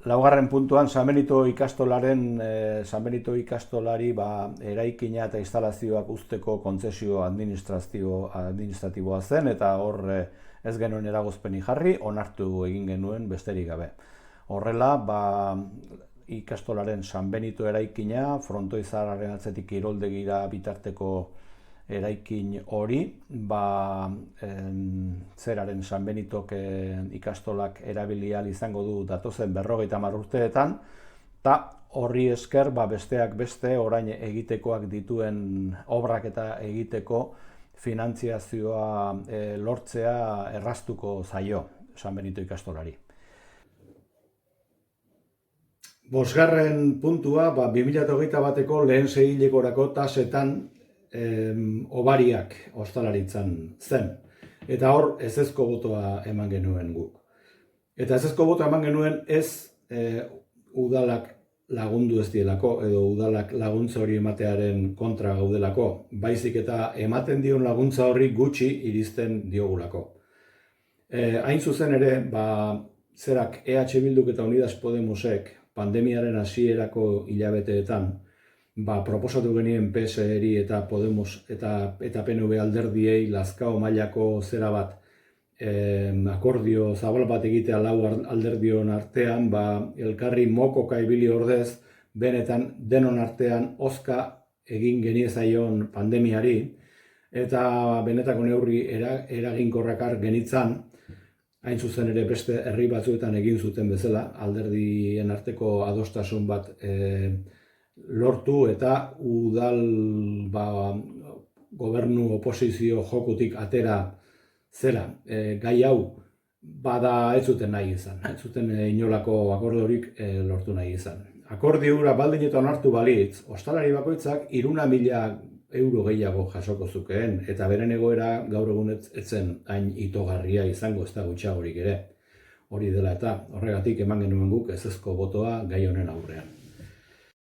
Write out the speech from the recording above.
Laugarren puntuan, San Benito ikastolari eraikina eta instalazioak uzteko kontzesio administratiboa zen, eta hor ez genuen eragozpenik jarri, onartu egin genuen besterik gabe. Horrela, ikastolaren San Benito eraikina, frontoizarraren atzetik kiroldegira bitarteko eraikin hori, zeraren San Benitok ikastolak erabili ahal izango du datozen 50 urteetan, eta horri esker besteak beste orain egitekoak dituen obrak eta egiteko finantziazioa lortzea erraztuko zaio San Benito ikastolari. Bosgarren puntua, 2021ko lehen seihilekorako tasetan hobariak ostalaritzan zen. Eta hor, ezezko botoa eman genuen guk. Eta ezezko botoa eman genuen ez udalak lagundu ez dielako, edo udalak laguntza hori ematearen kontra gaudelako, baizik eta ematen dion laguntza horri gutxi iristen diogulako. Hain zuzen ere, zerak EH Bilduk eta Unidas Podemosek pandemiaren hasierako hilabeteetan proposatu genien PSeri eta Podemos eta PNV alderdiei Lazkao mailako zera bat akordio zabal bat egitea lau alderdion artean, elkarri mokoka ibili ordez, benetan denon artean hozka egin geniezaion pandemiari, eta benetako neurri eraginkorrak genitzan, hain zuzen ere beste herri batzuetan egin zuten bezala, alderdien arteko adostasun bat lortu eta udal gobernu oposizio jokutik atera zera. Gai hau bada ez zuten nahi izan, ez zuten inolako akordiorik lortu nahi izan. Akordio hura baldin eta onartu balitz, ostalari bakoitzak 300.000 euro gehiago jasoko zukeen, eta beren egoera gaur egun etzen hain itogarria izango, ez da gutxiagorik ere. Hori dela eta horregatik eman genuen guk ezezko botoa gai honen aurrean.